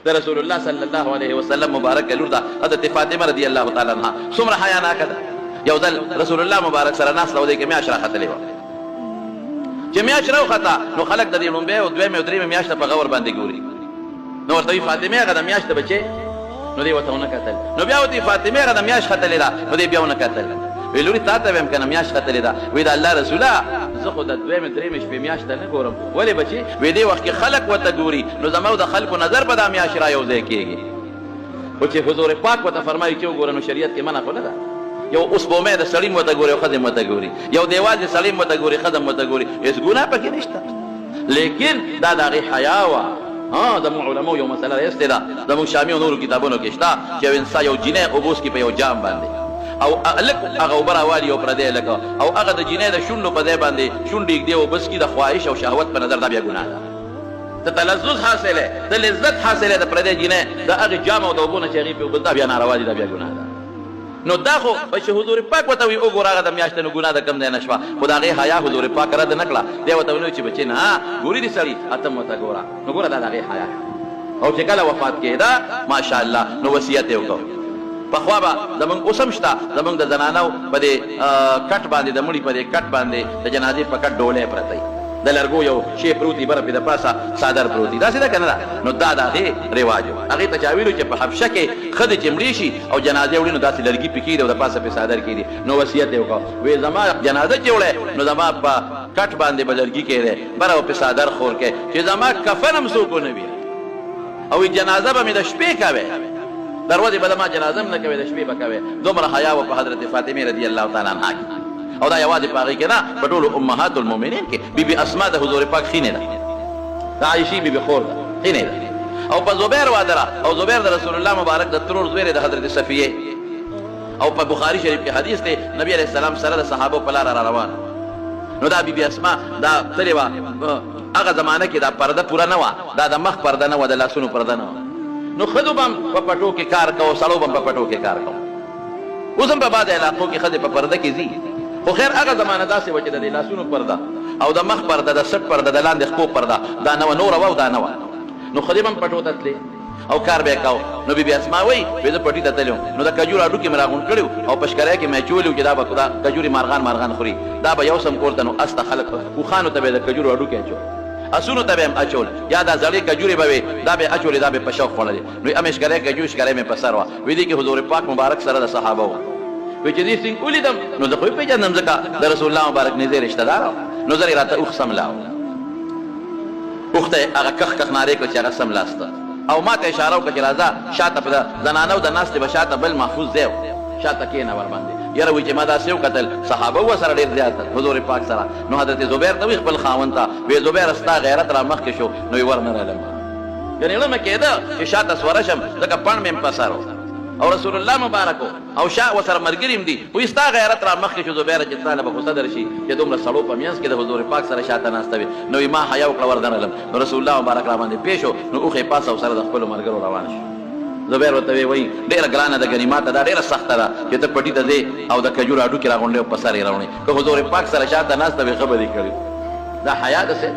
د رسول الله صلی الله علیه وسلم مبارک لور ده حضرت فاطمه رضی الله تعالی عنها څومره حیا ناکه ده. یو ځل رسول الله مبارک سره ناست و، دی کې میاشت راختلې وه. چې میاشت راوخته نو خلک د دې لومبۍ او دویمې او درېیمې میاشته په غور باندې ګوري. نو ورته وایي فاطمې هغه د میاشت د بچې، نو دی ورته ونه کتل. نو بیا ورته فاطمې هغه د میاشت ختلې ده، نو دی بیا ونه کتل. وی لورې تا ته ویم که نه میاشت ختلې ده. وی د الله رسوله زه خو د دویمې درېیمې شپې میاشت ته نه ګورم. ولې بچې؟ وی دې وخت کې خلک ورته ګوري، نو زما او د خلکو نظر په دا میاشت را یو ځای کېږي. خو چې حضور پاک ورته فرمایي چې وګوره، نو شریعت کې منع خو نه ده. یو اوس بومې د سړي ورته ګوري او ښځې ورته ګوري، یو دیوال د سړي ورته ګوري ښځه ورته ګوري، هېڅ ګناه پکې نشته. لیکن دا د هغې حیا وه. زموږ علماو یو مسله ایستې ده، زموږ شامي او نورو کتابونو کې شته چې یو انسان یو جینۍ اوبوس کي په یو جام باندې او لږ هغه اوبه راوالي او پردی لکه او هغه د جینۍ د شونډو په ځای باندې شونډې ږدي او بس کي د خواهش او شهوت په نظر دا بیا ګناه ده. ته تلذذ حاصلې، ته لذت حاصلې د پردی جینۍ د هغې جام او د اوبو نه چې هغې پې اوبه دا بیا ناروا دي، دا بیا ګناه ده. نو دا خو چې حضور پاک ورته وایي وګوره هغه د میاشتې نو ګناه د کم ځای نه شوه، خو د هغې حیا حضور پاک رد نه کړه. دی ورته ونیو چې بچې نه ګوري دې سړي اتم ورته ګوره، نو ګوره دا د هغې حیا. او چې کله وفات کېده ماشاءالله نو وصیت یې وکړ. پخوا به زمونږ اوس هم شته، زمونږ د زنانو په دې کټ باندې د مړي په دې کټ باندې د جنازې په کټ ډولۍ پرته وي، د لرګو یو شی پروت وي، بره پې د پاسه څادر پروت وي، داسې ده که نه ده؟ نو دا د هغې رواج و. هغې ته چا ویلو چې په حبشه کې ښځې چې مړې شي او جنازې وړي نو داسې لرګي پې کېږي او د پاسه پې څادر کېږي. نو وصیت یې وکړ، وی زما جنازه چې وړی نو زما په کټ باندې به لرګي کېدی، بره به پې څادر خور کې چې زما کفن هم څوک ونه وي، او جنازه به مې د شپې کوې، در ورځې به زما جنازه هم نه کوې، د شپې به کوې. دومره حیا وه په حضرت فاطمې رضی الله تعالی عنها کې. او دا یوازې په هغې کې نه، په ټولو امهات المؤمنین کې بیبي اسما د حضور پاک خینې ده، د عایشې بیبي خور ده، خینې ده. او په زبیر واده ده، او زبیر د رسول الله مبارک د ترور زوی د حضرت صفیې. او په بخاري شریف کې حدیث دی، نبی علیه السلام سره د صحابو په لاره را روان. نو دا بیبي اسما دا تلې وه، هغه زمانه کې دا پرده پوره نه وه، دا د مخ پرده نه وه، د لاسونو پرده نه وه. نو ښځو به هم په پټو کې کار کوو، سړو به هم په پټو کې کار کوو. اوس هم په بعضې علاقو کې ښځې په پرده کې ځي، خو خیر هغه زمانه داسې وه چې د دې لاسونو پرده او د مخ پرده، د سټ پرده، د لاندې خپو پرده دا نه وه، نوره وه او دا نه وه. نو ښځې به هم پټو ته تلې او کار به یې کوو. نو بیبي اسما وایي زه پټي ته تللی وم، نو د کجورو هډوکې مې راغونډ کړي او په شکرۍ کې مې اچولي وو چې دا به کجورې مارغان خوري، دا به یو سم کور ته نو اس ته خلک اوښانو ته به یې د کجورو هډوکې اچول، اسونو ته به هم اچول، یا دا زړې کجورې به وې دا به یې اچولې، دا به یې په شوق خوړلې. نو امې شکرۍ کجورې شکرۍ مې په سر وه. وی دې کې حضور پاک مبارک سره د صحابه وه. وی چې دې سینګ ولیدم نو زه خو یې پېژندم، ځکه د رسول الله مبارک نږدې رشته دار وه. نو زر یې راته اوښ سملاو، اوښ ته یې هغه کخ کخ نارې کړه چې هغه سملاسته، او ما ته اشاره وکړه چې راځه شاته په زنانو د ناستې به شاته بل محفوظ ځای و، شاته کښېنه ورباندې. یاره وایي چې ما داسې وکتل صحابه وه سره ډېر زیات حضور پاک سره. نو حضرت زبیر ته وایي خپل خاوند ته، وی زبیر ستا غیرت را مخکې شو، نو یې ور نه رالم، یعنې زړه مې کېده چې شاته سوره شم، ځکه پڼ مې هم په سر و او رسول الله مبارک او شا ورسره ملګري هم دي. وایي ستا غیرت را مخکې شو زبیره چې تا له به غوسه درشي چې دومره سړو په منځ کې د حضور پاک سره شاته ناسته وي. نو ما حیا وکړه ور نه رالم. نو رسول الله مبارک را باندې پېښ شو، نو اوښ یې پاسه او سره د خپلو ملګرو روان شو. زبیر ورته وایي ډېره ګرانه ده، ګنې ماته دا ډېره سخته ده چې ته پټي ته ځې او د کجورو هډوکې راغونډې او په سر یې راوړې، که حضور پاک سره شاته ناسته وي ښه به دې کړي. دا حیا داسې